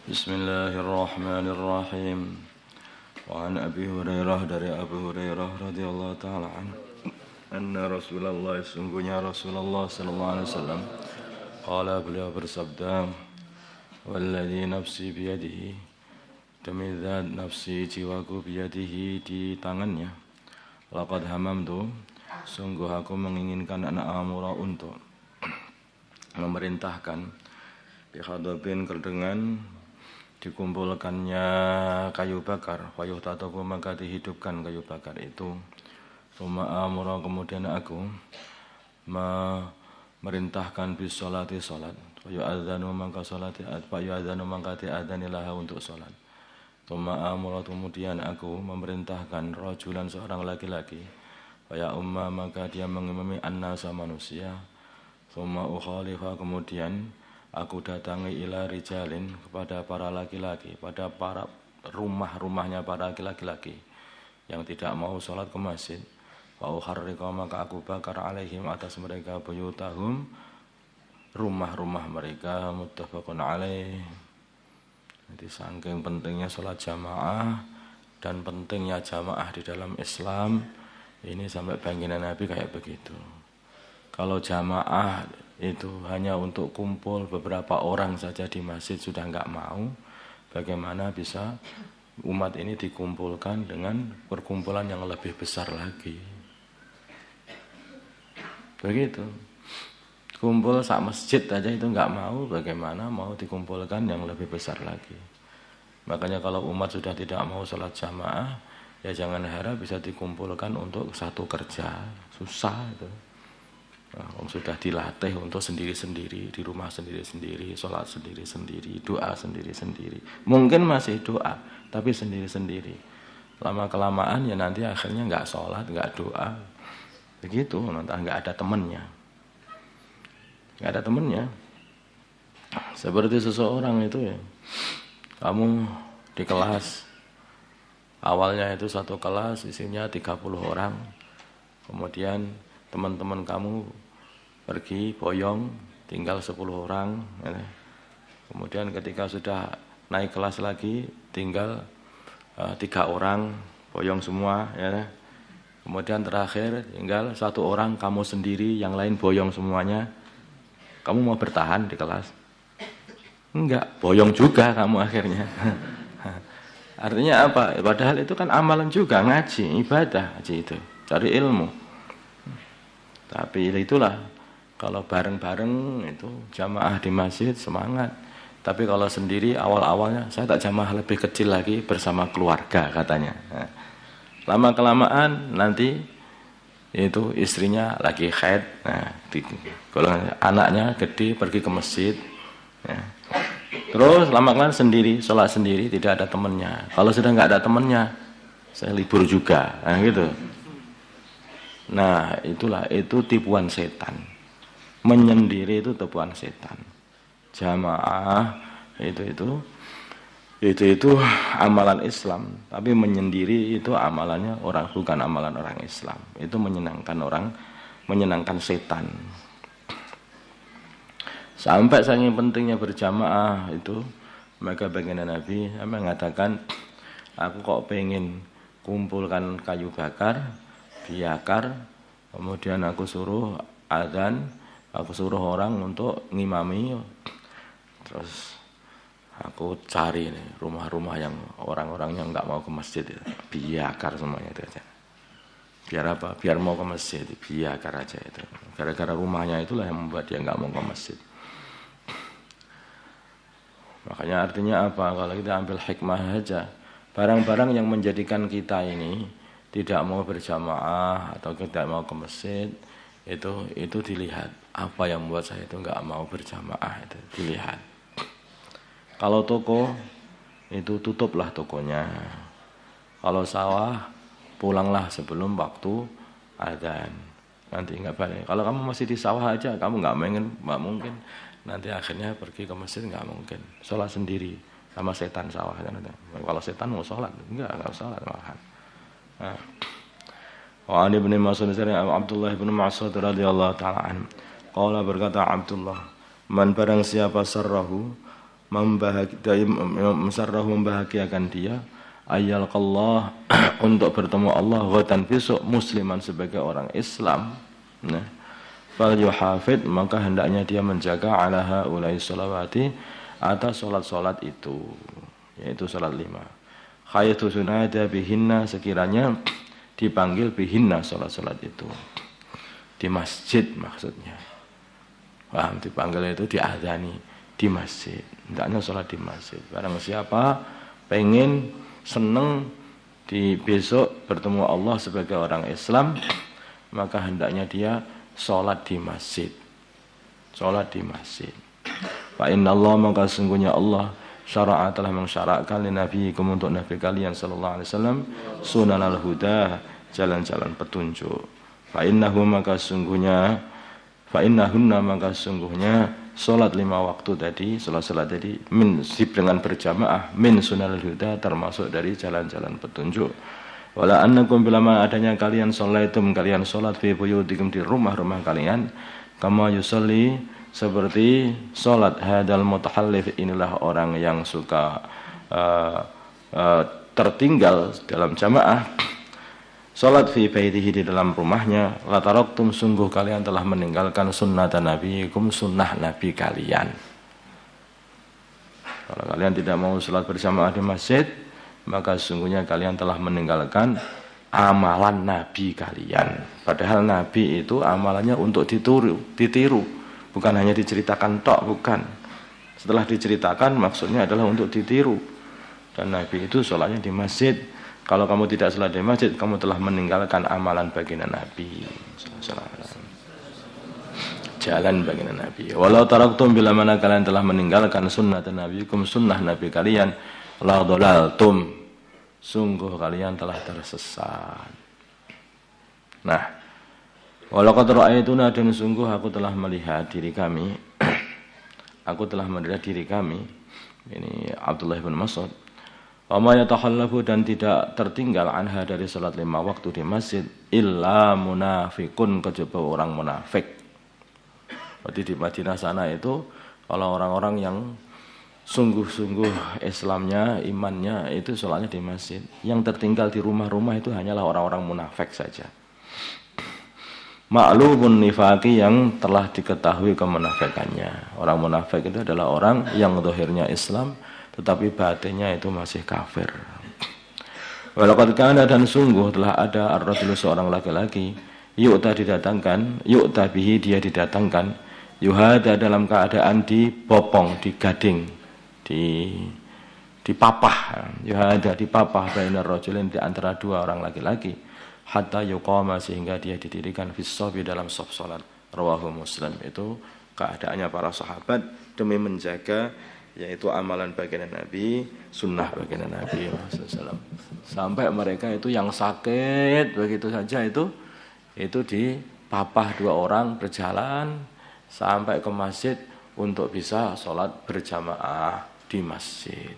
Bismillahirrahmanirrahim. Wa an Abi Hurairah, dari Abu Hurairah radhiyallahu taala anna Rasulullah, sungguhnya Rasulullah sallallahu alaihi wasallam, qala, beliau bersabda, walladzi nafsi biyadihi, demi zat nafsi jiwaku biyadihi, di tangannya, laqad hamamtu, sungguh aku menginginkan anak amura, untuk memerintahkan bihadabin, dengan dikumpulkannya kayu bakar, wayuh tataku, maka dihidupkan kayu bakar itu. Suma amura, kemudian aku memerintahkan bis sholati, sholat, wayu adzanu, maka sholati, wayu adzanu, maka diadzanilah untuk sholat. Suma amura, kemudian aku memerintahkan rajulan, seorang laki-laki, waya umma, maka dia mengimami annasa, manusia. Suma ukhalifah, kemudian aku datangi ila rijalin, kepada para laki-laki, pada para rumah-rumahnya para laki-laki yang tidak mau sholat ke masjid. Wa uharriqa, maka aku bakar alaihim, atas mereka, buyutahum, rumah-rumah mereka. Muttafaqun alaih. Jadi saking pentingnya sholat jamaah dan pentingnya jamaah di dalam Islam ini, sampai baginda Nabi kayak begitu. Kalau jamaah itu hanya untuk kumpul beberapa orang saja di masjid sudah enggak mau, bagaimana bisa umat ini dikumpulkan dengan perkumpulan yang lebih besar lagi? Begitu. Kumpul sak masjid aja itu enggak mau, bagaimana mau dikumpulkan yang lebih besar lagi? Makanya kalau umat sudah tidak mau sholat jamaah, ya jangan harap bisa dikumpulkan untuk satu kerja. Susah itu. Sudah dilatih untuk sendiri-sendiri, di rumah sendiri-sendiri, sholat sendiri-sendiri, doa sendiri-sendiri. Mungkin masih doa, tapi sendiri-sendiri. Lama-kelamaan ya nanti akhirnya enggak sholat, enggak doa. Begitu, nanti enggak ada temannya. Enggak ada temannya. Seperti seseorang itu ya, kamu di kelas, awalnya itu satu kelas isinya 30 orang, kemudian teman-teman kamu pergi boyong, tinggal 10 orang ya. Kemudian ketika sudah naik kelas lagi, tinggal 3 orang, boyong semua ya. Kemudian terakhir tinggal 1 orang, kamu sendiri, yang lain boyong semuanya. Kamu mau bertahan di kelas? Enggak, boyong juga kamu akhirnya. Artinya apa? Padahal itu kan amalan juga, ngaji, ibadah, ngaji itu, cari ilmu. Tapi itulah, kalau bareng-bareng itu jamaah di masjid semangat. Tapi kalau sendiri awal-awalnya, saya tak jamaah lebih kecil lagi bersama keluarga katanya. Lama-kelamaan nanti itu istrinya lagi haid, anaknya gede pergi ke masjid. Terus lama-kelamaan sendiri, sholat sendiri, tidak ada temannya. Kalau sudah nggak ada temannya, saya libur juga, gitu. Nah itulah, itu tipuan setan. Menyendiri itu tipuan setan. Jamaah itu amalan Islam, tapi menyendiri itu amalannya orang, bukan amalan orang Islam. Itu menyenangkan orang, menyenangkan setan. Sampai saking pentingnya berjamaah itu, maka baginda Nabi mengatakan, aku kok pengen kumpulkan kayu bakar, biakar, kemudian aku suruh adzan, aku suruh orang untuk ngimami, terus aku cari nih rumah-rumah yang orang-orang yang enggak mau ke masjid itu, biakar semuanya itu aja. Biar apa? Biar mau ke masjid, biakar aja itu. Gara-gara rumahnya itulah yang membuat dia enggak mau ke masjid. Makanya artinya apa? Kalau kita ambil hikmah aja, barang-barang yang menjadikan kita ini tidak mau berjamaah atau tidak mau ke masjid, itu dilihat. Apa yang membuat saya itu enggak mau berjamaah, itu dilihat. Kalau toko itu tutuplah tokonya. Kalau sawah pulanglah sebelum waktu adzan. Nanti enggak balik. Kalau kamu masih di sawah aja, kamu enggak mungkin. Nanti akhirnya pergi ke masjid enggak mungkin. Sholat sendiri sama setan sawah. Kalau setan mau sholat, enggak sholat malahan. Nah. Wa an Ibnu Mas'ud Abdullah bin Mas'ud radhiyallahu ta'ala anhu. Qala berkata Abdullah, man barang siapa sarrahu membahagiakan dia ayyalqallah untuk bertemu Allah ghadan besok musliman sebagai orang Islam, nah fal yuhafid maka hendaknya dia menjaga ala haulai sholawati atas salat-salat itu, yaitu salat 5 khayatu sunada bihinna sekiranya dipanggil bihinna salat-salat itu di masjid, maksudnya paham, dipanggil itu diadzani di masjid, hendaknya sholat di masjid. Barang siapa pengen seneng di besok bertemu Allah sebagai orang Islam, maka hendaknya dia sholat di masjid. Sholat di masjid. Fa inna Allah maka sungguhnya Allah syara'a telah mensyarakkan li nabiyikum untuk nabi kalian sallallahu alaihi wasallam sunanal huda, jalan-jalan petunjuk. Fa innahunna maka sungguhnya sholat 5 waktu tadi, sholat tadi dengan berjamaah min sunanul huda termasuk dari jalan-jalan petunjuk. Wala annakum bilama adanya kalian sholaitum kalian sholat fi buyutikum di rumah-rumah kalian kama yusalli seperti sholat hadal mutahallif, inilah orang yang suka tertinggal dalam jamaah. Salat fi baitihi di dalam rumahnya, la taraktum sungguh kalian telah meninggalkan sunnatan nabiyikum, sunnah nabi kalian. Kalau kalian tidak mau salat berjamaah di masjid, maka sungguhnya kalian telah meninggalkan amalan nabi kalian. Padahal nabi itu amalannya untuk ditiru, bukan hanya diceritakan tok, bukan. Setelah diceritakan maksudnya adalah untuk ditiru. Dan nabi itu salatnya di masjid. Kalau kamu tidak sholat di masjid, kamu telah meninggalkan amalan baginda Nabi. Jalan baginda Nabi. Walau taraktum bila mana kalian telah meninggalkan sunnah nabiyikum, sunnah Nabi kalian, la dhalaltum, sungguh kalian telah tersesat. Nah, walau qad ra'aituna, dan sungguh aku telah melihat diri kami. Aku telah melihat diri kami. Ini Abdullah bin Mas'ud. Wa ma yatakhallafu, dan tidak tertinggal anha dari salat 5 waktu di masjid illa munafiqun, kejaba orang munafik. Berarti di Madinah sana itu kalau orang-orang yang sungguh-sungguh Islamnya, imannya itu salatnya di masjid. Yang tertinggal di rumah-rumah itu hanyalah orang-orang munafik saja. Ma'lumun nifaqi, yang telah diketahui kemunafikannya. Orang munafik itu adalah orang yang zahirnya Islam tetapi batinnya itu masih kafir. Walaqad kana, dan sungguh telah ada ar-rajulu seorang laki-laki yu'ta bihi dia didatangkan yuhada dalam keadaan dibopong, digading, dipapah. Yuhada dipapah bainar rajulain di antara 2 orang laki-laki hatta yuqama sehingga dia didirikan fis shafi dalam shaf salat. Rawahu Muslim. Itu keadaannya para sahabat demi menjaga yaitu amalan baginda Nabi, sunnah baginda Nabi SAW. Sampai mereka itu yang sakit begitu saja itu dipapah 2 orang berjalan sampai ke masjid untuk bisa sholat berjamaah di masjid.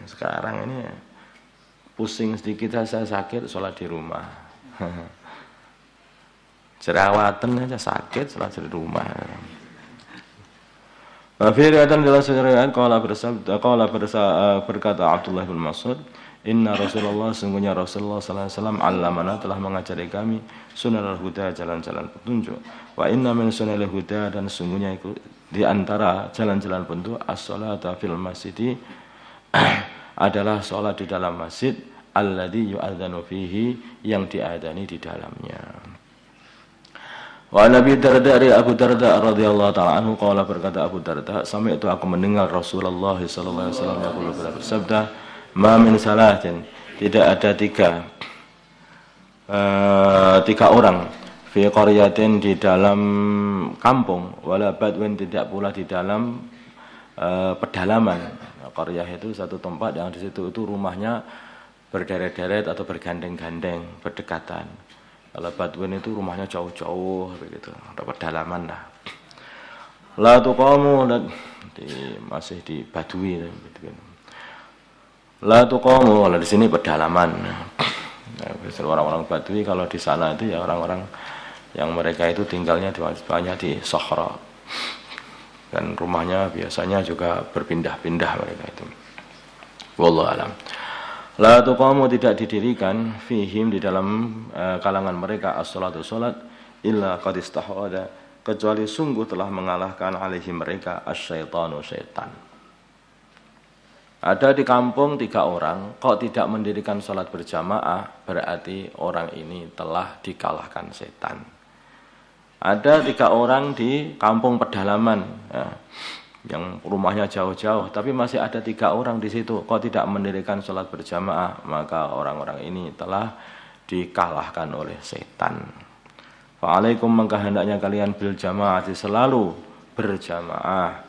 Sekarang ini pusing sedikit saya sakit, sholat di rumah. Jerawatan aja sakit, sholat di rumah. Fi riwayatan dalam riwayat berkata Abdullah bin Mas'ud, inna Rasulullah, sungguhnya Rasulullah sallallahu alaihi wasallam allamana, telah mengajari kami sunanul huda, jalan-jalan petunjuk. Wa inna min sunanil huda, dan sungguhnya itu di antara jalan-jalan petunjuk as-shalatu fil masjid adalah salat di dalam masjid alladzi yu'adzanu fihi, yang diadzani di dalamnya. Wa Nabi Darda dari Abu Darda radhiyallahu ta'ala anhu qala, berkata Abu Darda, sampai itu aku mendengar Rasulullah sallallahu alaihi wasallam yaqulu, bersabda, ma min salatin, tidak ada tiga orang fi qaryatin di dalam kampung, wala badwin tidak pula di dalam pedalaman. Qaryah itu satu tempat yang di situ itu rumahnya berderet-deret atau bergandeng-gandeng, berdekatan. Kalau badwin itu rumahnya jauh-jauh begitu, ada pedalaman lah. La tuqamu masih di badui gitu kan. La tuqamu, kalau di sini pedalaman. Orang-orang badui kalau di sana itu ya orang-orang yang mereka itu tinggalnya banyak di sahara. Dan rumahnya biasanya juga berpindah-pindah mereka itu. Wallahu alam. La tuqamu tidak didirikan fihim di dalam kalangan mereka as-salatu salat illa qad istahada kecuali sungguh telah mengalahkan alaihi mereka asyaitanu syaitan. Ada di kampung 3 orang kok tidak mendirikan salat berjamaah, berarti orang ini telah dikalahkan setan. Ada 3 orang di kampung pedalaman ya, yang rumahnya jauh-jauh, tapi masih ada 3 orang di situ kok tidak mendirikan salat berjamaah, maka orang-orang ini telah dikalahkan oleh setan. Fa'alaikum maka hendaknya kalian bil jamaati selalu berjamaah.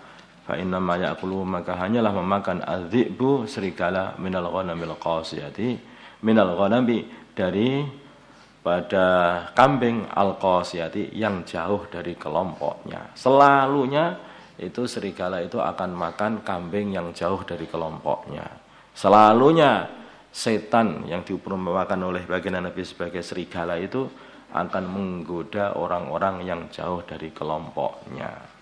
Fa inna ma ya'kulu maka hanyalah memakan adz-dzi'bu serigala minal ghanamil qasiyati minal ghanami dari pada kambing al-qasiyati yang jauh dari kelompoknya. Selalunya itu serigala itu akan makan kambing yang jauh dari kelompoknya. Selalunya setan yang diumpamakan oleh baginda Nabi sebagai serigala itu akan menggoda orang-orang yang jauh dari kelompoknya.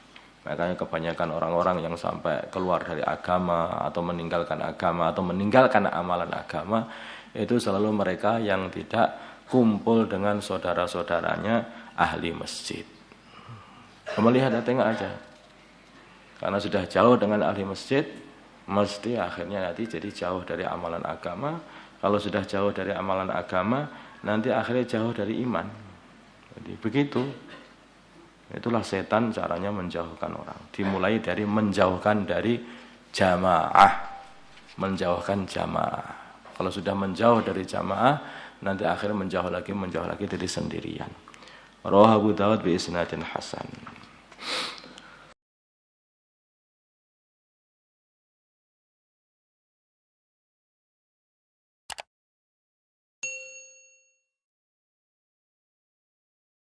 Makanya kebanyakan orang-orang yang sampai keluar dari agama atau meninggalkan amalan agama itu selalu mereka yang tidak kumpul dengan saudara-saudaranya ahli masjid. Kamu lihat, tengok aja. Karena sudah jauh dengan ahli masjid, mesti akhirnya nanti jadi jauh dari amalan agama. Kalau sudah jauh dari amalan agama, nanti akhirnya jauh dari iman. Jadi begitu. Itulah setan caranya menjauhkan orang. Dimulai dari menjauhkan dari jamaah. Menjauhkan jamaah. Kalau sudah menjauh dari jamaah, nanti akhirnya menjauh lagi dari sendirian. Rawahu Abu Dawud bi isnadin hasan.